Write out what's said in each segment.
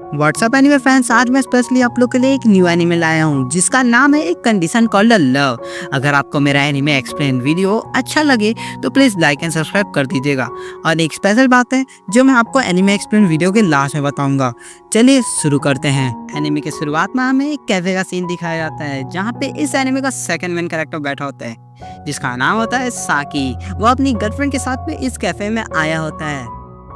WhatsApp anime fans, आज मैं specially आप लोग के लिए एक न्यू एनिमे लाया हूँ जिसका नाम है एक कंडीशन कॉल्ड लव। अगर आपको मेरा एनिमे एक्सप्लेन वीडियो अच्छा लगे तो प्लीज़ लाइक एंड सब्सक्राइब कर दीजिएगा। और एक स्पेशल बात है जो मैं आपको एनिमे एक्सप्लेन वीडियो के लास्ट में बताऊंगा। चलिए शुरू करते हैं। एनिमे के शुरुआत में हमें एक कैफे का सीन दिखाया जाता है जहाँ पे इस एनिमे का सेकंड मेन कैरेक्टर बैठा होता है जिसका नाम होता है साकी। वो अपनी गर्लफ्रेंड के साथ में इस कैफे में आया होता है।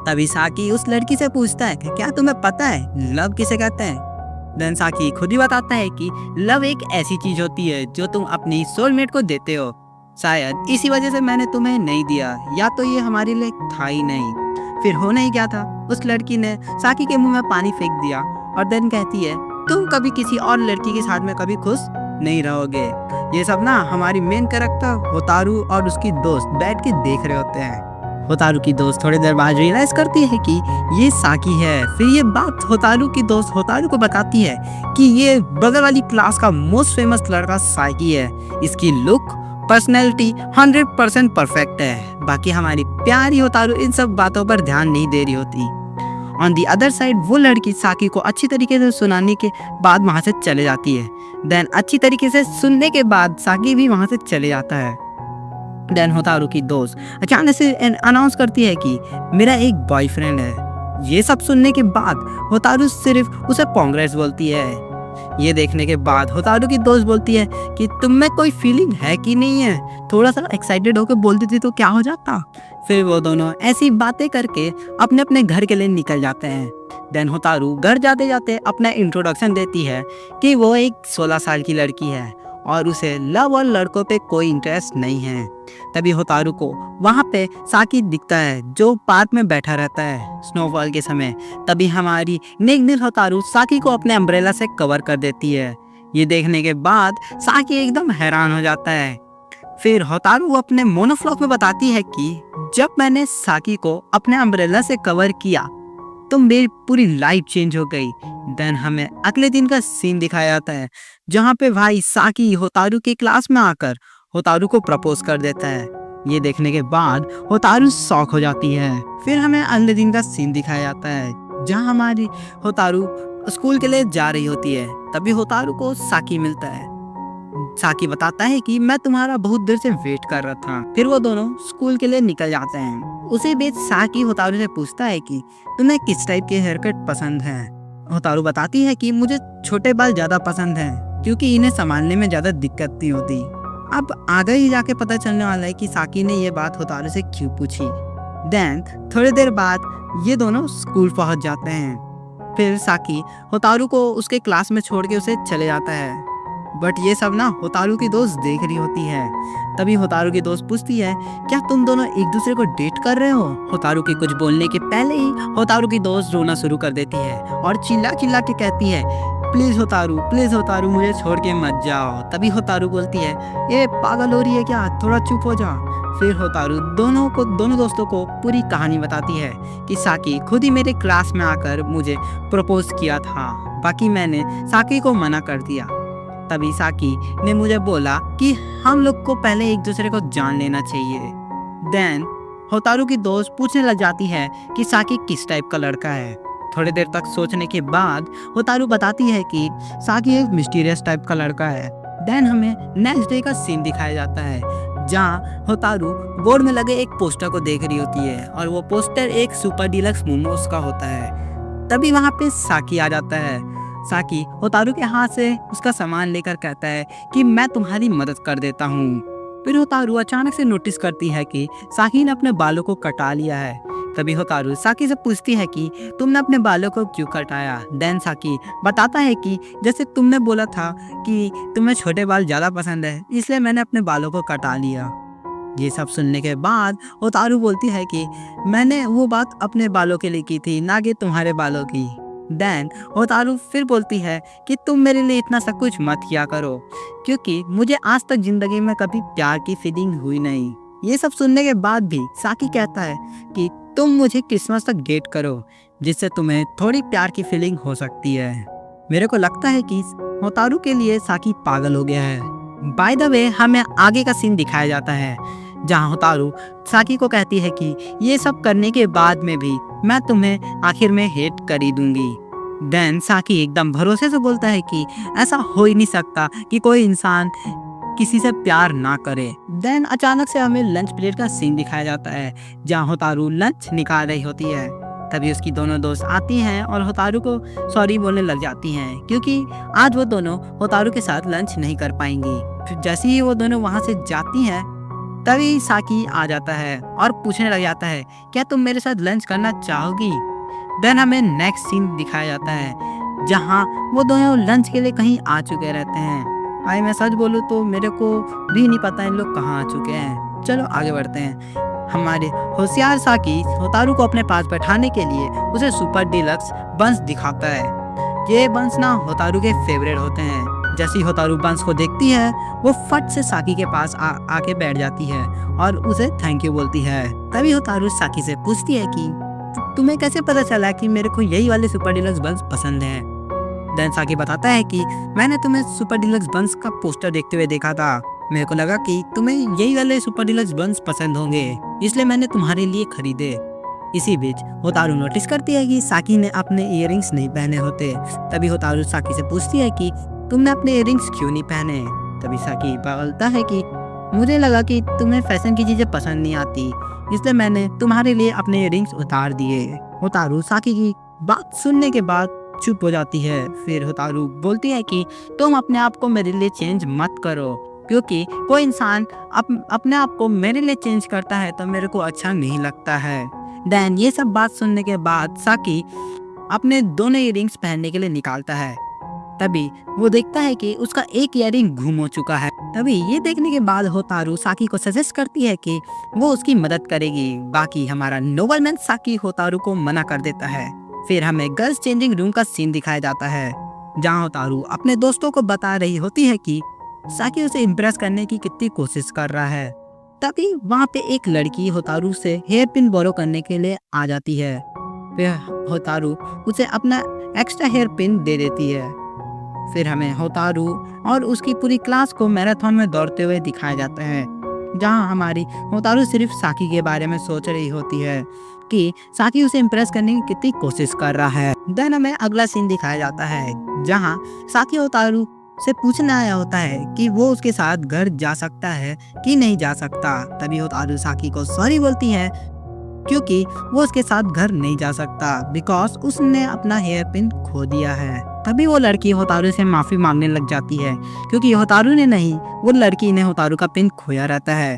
तभी साकी उस लड़की से पूछता है कि क्या तुम्हें पता है लव किसे कहते हैं। देन साकी खुद ही बताता है कि लव एक ऐसी चीज होती है जो तुम अपनी सोलमेट को देते हो। शायद इसी वजह से मैंने तुम्हें नहीं दिया, या तो ये हमारे लिए था ही नहीं। फिर होना ही क्या था, उस लड़की ने साकी के मुंह में पानी फेंक दिया और देन कहती है तुम कभी किसी और लड़की के साथ में कभी खुश नहीं रहोगे। ये सब ना हमारी मेन कैरेक्टर होतारू और उसकी दोस्त बैठ के देख रहे होते हैं। होतारू की दोस्त थोड़ी देर बाद रियलाइज करती है कि ये साकी है। फिर ये बात होतारू की दोस्त होतारू को बताती है कि ये बगल वाली क्लास का मोस्ट फेमस लड़का साकी है। इसकी लुक पर्सनैलिटी 100% परफेक्ट है। बाकी हमारी प्यारी होतारू इन सब बातों पर ध्यान नहीं दे रही होती। ऑन दी अदर साइड वो लड़की साकी को अच्छी तरीके से सुनाने के बाद वहाँ से चले जाती है। देन अच्छी तरीके से सुनने के बाद साकी भी वहाँ से चले जाता है। देन होतारू की दोस्त अचानक से अनाउंस करती है कि मेरा एक बॉयफ्रेंड है। ये सब सुनने के बाद होतारू सिर्फ उसे कांग्रेस बोलती है। ये देखने के बाद होतारू की दोस्त बोलती है कि तुम में कोई फीलिंग है कि नहीं है, थोड़ा सा एक्साइटेड होकर बोल देती तो क्या हो जाता। फिर वो दोनों ऐसी बातें करके अपने अपने घर के लिए निकल जाते हैं। देन होतारू घर जाते जाते अपना इंट्रोडक्शन देती है कि वो एक 16 साल की लड़की है और उसे लव और लड़कों पे कोई इंटरेस्ट नहीं है। तभी होतारू को वहाँ पे साकी दिखता है जो पार्क में बैठा रहता है स्नोफॉल के समय। तभी हमारी नेक होतारू साकी को अपने अम्ब्रेला से कवर कर देती है। ये देखने के बाद साकी एकदम हैरान हो जाता है। फिर होतारू अपने मोनोफ्लॉग में बताती है कि जब मैंने साकी को अपने अम्ब्रेला से कवर किया तो मेरी पूरी लाइफ चेंज हो गई। देन हमें अगले दिन का सीन दिखाया जाता है जहाँ पे भाई साकी होतारू के क्लास में आकर होतारू को प्रपोज कर देता है। ये देखने के बाद होतारू शॉक हो जाती है। फिर हमें अगले दिन का सीन दिखाया जाता है जहाँ हमारी होतारू स्कूल के लिए जा रही होती है। तभी होतारू को साकी मिलता है। साकी बताता है कि मैं तुम्हारा बहुत देर से वेट कर रहा था। फिर वो दोनों स्कूल के लिए निकल जाते हैं। उसी बीच साकी होतारू से पूछता है कि तुम्हें किस टाइप के हेयर कट पसंद है। होतारू बताती है कि मुझे छोटे बाल ज्यादा पसंद हैं क्योंकि इन्हें संभालने में ज्यादा दिक्कत नहीं होती। अब आगे ही जाके पता चलने वाला है कि साकी ने ये बात होतारू से क्यों पूछी। देन थोड़ी देर बाद ये दोनों स्कूल पहुंच जाते हैं। फिर साकी होतारू को उसके क्लास में छोड़ के उसे चले जाता है। बट ये सब ना होतारू की दोस्त देख रही होती है। तभी होतारू की दोस्त पूछती है क्या तुम दोनों एक दूसरे को डेट कर रहे हो। होतारू के कुछ बोलने के पहले ही होतारू की दोस्त रोना शुरू कर देती है और चिल्ला चिल्ला के कहती है प्लीज होतारू मुझे छोड़ के मत जाओ। तभी होतारू बोलती है ये पागल हो रही है क्या, थोड़ा चुप हो जा। फिर होतारू दोनों दोस्तों को पूरी कहानी बताती है कि साकी खुद ही मेरे क्लास में आकर मुझे प्रपोज किया था, बाकी मैंने साकी को मना कर दिया। तभी साकी ने मुझे बोला कि हम लोग को पहले एक दूसरे को जान लेना चाहिए। देन होतारू की दोस्त पूछने लग जाती है कि साकी किस टाइप का लड़का है। थोड़ी देर तक सोचने के बाद होतारू बताती है कि साकी एक मिस्टीरियस टाइप का लड़का है। देन हमें नेक्स्ट डे का सीन दिखाया जाता है जहाँ होतारू बोर्ड में लगे एक पोस्टर को देख रही होती है और वो पोस्टर एक सुपर डीलक्स मोमोज का होता है। तभी वहाँ पे साकी आ जाता है। साकी होतारू के हाथ से उसका सामान लेकर कहता है कि मैं तुम्हारी मदद कर देता हूँ। फिर होतारू अचानक से नोटिस करती है कि साकी ने अपने बालों को कटा लिया है। तभी होतारू साकी से पूछती है कि तुमने अपने बालों को क्यों कटाया। देन साकी बताता है कि जैसे तुमने बोला था कि तुम्हें छोटे बाल ज़्यादा पसंद है इसलिए मैंने अपने बालों को कटा लिया। ये सब सुनने के बाद होतारू बोलती है कि मैंने वो बात अपने बालों के लिए की थी, ना कि तुम्हारे बालों की। देन होतारू फिर बोलती है कि तुम मेरे लिए इतना सब कुछ मत किया करो क्योंकि मुझे आज तक जिंदगी में कभी प्यार की फीलिंग हुई नहीं। ये सब सुनने के बाद भी साकी कहता है कि तुम मुझे क्रिसमस तक डेट करो जिससे तुम्हें थोड़ी प्यार की फीलिंग हो सकती है। मेरे को लगता है कि होतारू के लिए साकी पागल हो गया है। बाय द वे हमें आगे का सीन दिखाया जाता है जहाँ होतारू साकी को कहती है कि ये सब करने के बाद में भी मैं तुम्हें आखिर में हेट कर ही दूंगी। देन साकी एकदम भरोसे से बोलता है कि ऐसा हो ही नहीं सकता कि कोई इंसान किसी से प्यार ना करे। देन अचानक से हमें लंच प्लेट का सीन दिखाया जाता है जहाँ होतारू लंच निकाल रही होती है। तभी उसकी दोनों दोस्त आती हैं और होतारू को सॉरी बोलने लग जाती हैं क्योंकि आज वो दोनों होतारू के साथ लंच नहीं कर पाएंगी। फिर जैसे ही वो दोनों वहाँ से जाती हैं तभी साकी आ जाता है और पूछने लग जाता है क्या तुम मेरे साथ लंच करना चाहोगी। देन हमें नेक्स्ट सीन दिखाया जाता है जहाँ वो दोनों लंच के लिए कहीं आ चुके रहते हैं। भाई मैं सच बोलूँ तो मेरे को भी नहीं पता इन लोग कहाँ आ चुके हैं। चलो आगे बढ़ते हैं। हमारे होशियार साकी होतारू को अपने पास बैठाने के लिए उसे सुपर डिलक्स बंस दिखाता है। ये बंस ना होतारू के फेवरेट होते हैं। जैसे ही होतारू बंस को देखती है वो फट से साकी के पास आके बैठ जाती है और उसे थैंक यू बोलती है। तभी होतारू साकी से पूछती है कि तुम्हें कैसे पता चला कि मेरे को यही वाले सुपर डिलक्स बंस पसंद हैं। देन साकी बताता है कि मैंने तुम्हें सुपर डिलक्स बंस का पोस्टर देखते हुए देखा था। मेरे को लगा कि तुम्हें यही वाले सुपर डिलक्स बंस पसंद होंगे इसलिए मैंने तुम्हारे लिए खरीदे। इसी बीच होतारू नोटिस करती है कि साकी ने अपने इयररिंग्स नहीं पहने होते। तभी होतारू साकी से पूछती है कि तुमने अपने इयररिंग्स क्यों नहीं पहने। तभी साकी बोलता है कि मुझे लगा कि तुम्हें फैशन की चीजें पसंद नहीं आती इसलिए मैंने तुम्हारे लिए अपने इयररिंग्स उतार दिए। होतारू साकी की बात सुनने के बाद चुप हो जाती है। फिर होतारू बोलती है कि तुम अपने आप को मेरे लिए चेंज मत करो क्योंकि कोई इंसान अपने आप को मेरे लिए चेंज करता है तो मेरे को अच्छा नहीं लगता है। देन ये सब बात सुनने के बाद साकी अपने दोनों इयररिंग्स पहनने के लिए निकालता है। तभी वो देखता है कि उसका एक इयररिंग गुम हो चुका है। तभी ये देखने के बाद होतारू साकी को सजेस्ट करती है कि वो उसकी मदद करेगी। बाकी हमारा नोबलमैन साकी होतारू को मना कर देता है। फिर हमें गर्ल्स चेंजिंग रूम का सीन दिखाया जाता है जहाँ होतारू अपने दोस्तों को बता रही होती है कि साकी उसे इम्प्रेस करने की कितनी कोशिश कर रहा है। तभी वहाँ पे एक लड़की होतारू से हेयर पिन बोरो करने के लिए आ जाती है। फिर होतारू उसे अपना एक्स्ट्रा हेयर पिन दे देती है। फिर हमें होतारू और उसकी पूरी क्लास को मैराथन में दौड़ते हुए दिखाया जाता है जहाँ हमारी होतारू सिर्फ साकी के बारे में सोच रही होती है कि साकी उसे इम्प्रेस करने की कितनी कोशिश कर रहा है। देन हमें अगला सीन दिखाया जाता है जहाँ साकी होतारू से पूछने आया होता है कि वो उसके साथ घर जा सकता है कि नहीं जा सकता। तभी होतारू साकी को सॉरी बोलती है क्योंकि वो उसके साथ घर नहीं जा सकता बिकॉज उसने अपना हेयर पिन खो दिया है। तभी वो लड़की होतारू से माफी मांगने लग जाती है क्योंकि होतारू ने नहीं वो लड़की ने होतारू का पिन खोया रहता है।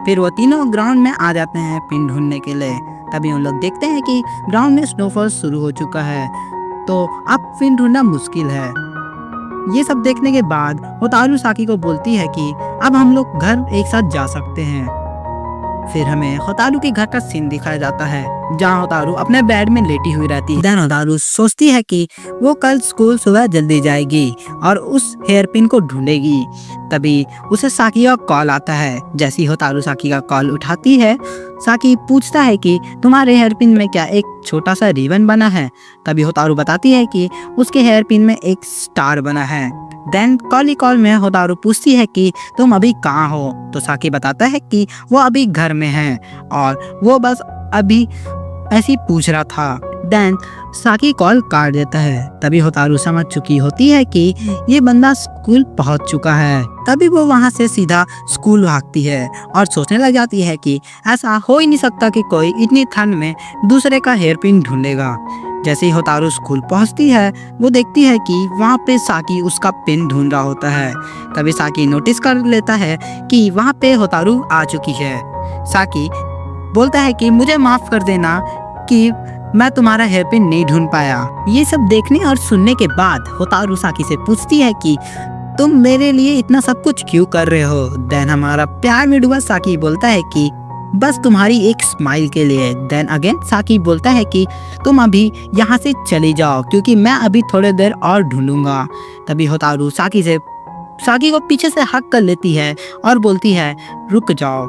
फिर वो तीनों ग्राउंड में आ जाते हैं पिन ढूंढने के लिए। तभी उन लोग देखते हैं कि ग्राउंड में स्नोफॉल शुरू हो चुका है तो अब पिन ढूंढना मुश्किल है। ये सब देखने के बाद होतारू साकी को बोलती है कि अब हम लोग घर एक साथ जा सकते हैं। फिर हमें होतारू के घर का सीन दिखाया जाता है जहाँ होतारू अपने बेड में लेटी हुई रहती है। देन होतारू सोचती है कि वो कल स्कूल सुबह जल्दी जाएगी और उस हेयर पिन को ढूंढेगी। तभी उसे साकी का कॉल आता है। जैसे ही होतारू साकी का कॉल उठाती है साकी पूछता है कि तुम्हारे हेयर पिन में क्या एक छोटा सा रिबन बना है। तभी होतारू बताती है कि उसके हेयर पिन में एक स्टार बना है। देन कॉल में होतारू पूछती है कि तुम अभी कहाँ हो। तो साकी बताता है कि वो अभी घर में है और वो बस अभी ऐसी पूछ रहा था। देन साकी कॉल काट देता है। तभी होतारू समझ चुकी होती है कि ये बंदा स्कूल पहुंच चुका है। तभी वो वहां से सीधा स्कूल भागती है और सोचने लग जाती है कि ऐसा हो ही नहीं सकता कि कोई इतनी ठंड में दूसरे का हेयर पिन ढूंढेगा। जैसे ही होतारू स्कूल पहुंचती है वो देखती है कि वहाँ पे साकी उसका पिन ढूंढ रहा होता है। तभी साकी नोटिस कर लेता है कि वहाँ पे होतारू आ चुकी है। साकी बोलता है कि मुझे माफ कर देना कि मैं तुम्हारा हेयर पिन नहीं ढूंढ पाया। ये सब देखने और सुनने के बाद होतारू साकी से पूछती है कि तुम मेरे लिए इतना सब कुछ क्यों कर रहे हो। देन हमारा प्यार में डूबा साकी बोलता है कि बस तुम्हारी एक स्माइल के लिए। देन अगेन साकी बोलता है कि तुम अभी यहाँ से चली जाओ क्योंकि मैं अभी थोड़ी देर और ढूंढूंगा। तभी होतारू साकी को पीछे से हक कर लेती है और बोलती है रुक जाओ।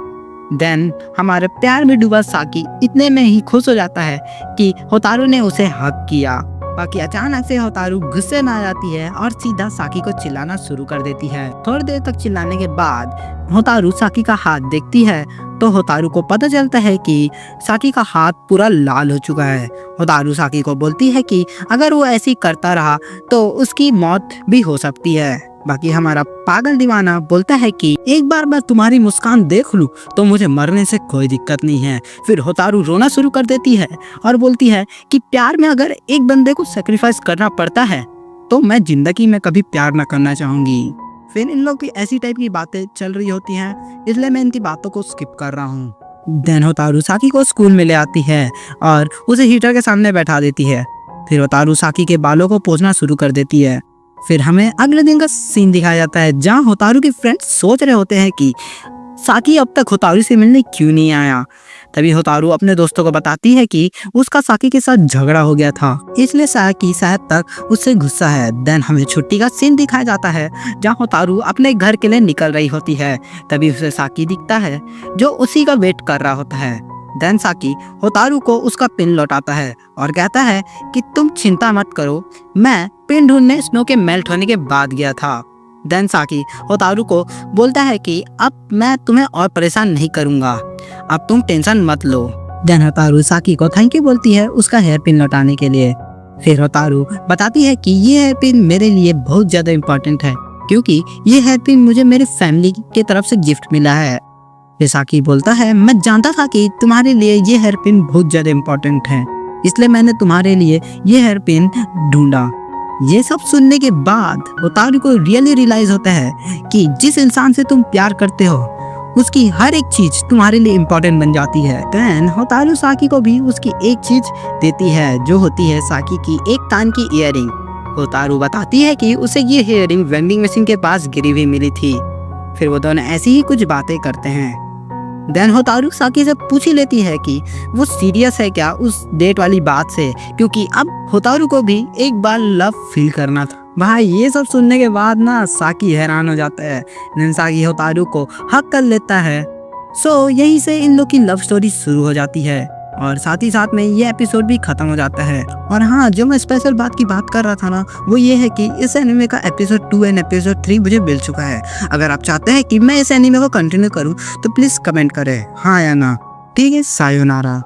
देन हमारे प्यार में डूबा साकी इतने में ही खुश हो जाता है कि होतारू ने उसे हक किया। बाकी अचानक से होतारू गुस्से में आ जाती है और सीधा साकी को चिल्लाना शुरू कर देती है। थोड़ी देर तक चिल्लाने के बाद होतारू साकी का हाथ देखती है तो होतारू को पता चलता है कि साकी का हाथ पूरा लाल हो चुका है। होतारू साकी को बोलती है कि अगर वो ऐसी करता रहा तो उसकी मौत भी हो सकती है। बाकी हमारा पागल दीवाना बोलता है कि एक बार मैं तुम्हारी मुस्कान देख लूं तो मुझे मरने से कोई दिक्कत नहीं है। फिर होतारू रोना शुरू कर देती है और बोलती है कि प्यार में अगर एक बंदे को सेक्रीफाइस करना पड़ता है तो मैं जिंदगी में कभी प्यार ना करना चाहूंगी। फिर इन लोग की ऐसी टाइप की बातें चल रही होती हैं, इसलिए मैं इनकी बातों को स्किप कर रहा हूँ। देन होतारू साकी को स्कूल में ले आती है और उसे हीटर के सामने बैठा देती है। फिर होतारू साकी के बालों को पोंछना शुरू कर देती है। फिर हमें अगले दिन का सीन दिखाया जाता है जहाँ होतारू के फ्रेंड्स सोच रहे होते हैं कि साकी अब तक होतारू से मिलने क्यों नहीं आया। तभी होतारू अपने दोस्तों को बताती है कि उसका साकी के साथ झगड़ा हो गया था, इसलिए साकी शायद तक उससे गुस्सा है। देन हमें छुट्टी का सीन दिखाया जाता है जहाँ होतारू अपने घर के लिए निकल रही होती है। तभी उसे साकी दिखता है जो उसी का वेट कर रहा होता है। देन साकी होतारू को उसका पिन लौटाता है और कहता है कि तुम चिंता मत करो, मैं पिन ढूंढने स्नो के मेल्ट होने के बाद गया था। देन साकी होतारू को बोलता है कि अब मैं तुम्हें और परेशान नहीं करूंगा, अब तुम टेंशन मत लो। देन होतारू साकी को थैंक यू बोलती है उसका हेयर पिन लौटाने के लिए। फिर होतारू बताती है कि ये हेयर पिन मेरे लिए बहुत ज़्यादा इम्पोर्टेंट है क्योंकि ये हेयर पिन मुझे मेरी फैमिली की तरफ से गिफ्ट मिला है। फिर साकी बोलता है मैं जानता था कि तुम्हारे लिए ये हेयर पिन बहुत ज़्यादा इम्पोर्टेंट है, इसलिए मैंने तुम्हारे लिए ये हेयर पिन ढूंढा। ये सब सुनने के बाद होतारू को रियली रियलाइज होता है कि जिस इंसान से तुम प्यार करते हो उसकी हर एक चीज तुम्हारे लिए इम्पोर्टेंट बन जाती है। देन होतारू साकी को भी उसकी एक चीज देती है जो होती है साकी की एक कान की इयररिंग। होतारू बताती है कि उसे ये इयररिंग वेंडिंग मशीन के पास गिरी हुई मिली थी। फिर वो दोनों ऐसी ही कुछ बातें करते हैं। देन होतारू साकी से पूछ ही लेती है कि वो सीरियस है क्या उस डेट वाली बात से, क्योंकि अब होतारू को भी एक बार लव फील करना था। भाई ये सब सुनने के बाद ना साकी हैरान हो जाता है। देन साकी होतारू को हक कर लेता है। सो यहीं से इन लोग की लव स्टोरी शुरू हो जाती है और साथ ही साथ में ये एपिसोड भी खत्म हो जाता है। और हाँ, जो मैं स्पेशल बात की बात कर रहा था ना, वो ये है कि इस एनिमे का एपिसोड 2 एंड एपिसोड 3 मुझे मिल चुका है। अगर आप चाहते हैं कि मैं इस एनिमे को कंटिन्यू करूँ तो प्लीज़ कमेंट करें हाँ या ना। ठीक है, सायोनारा।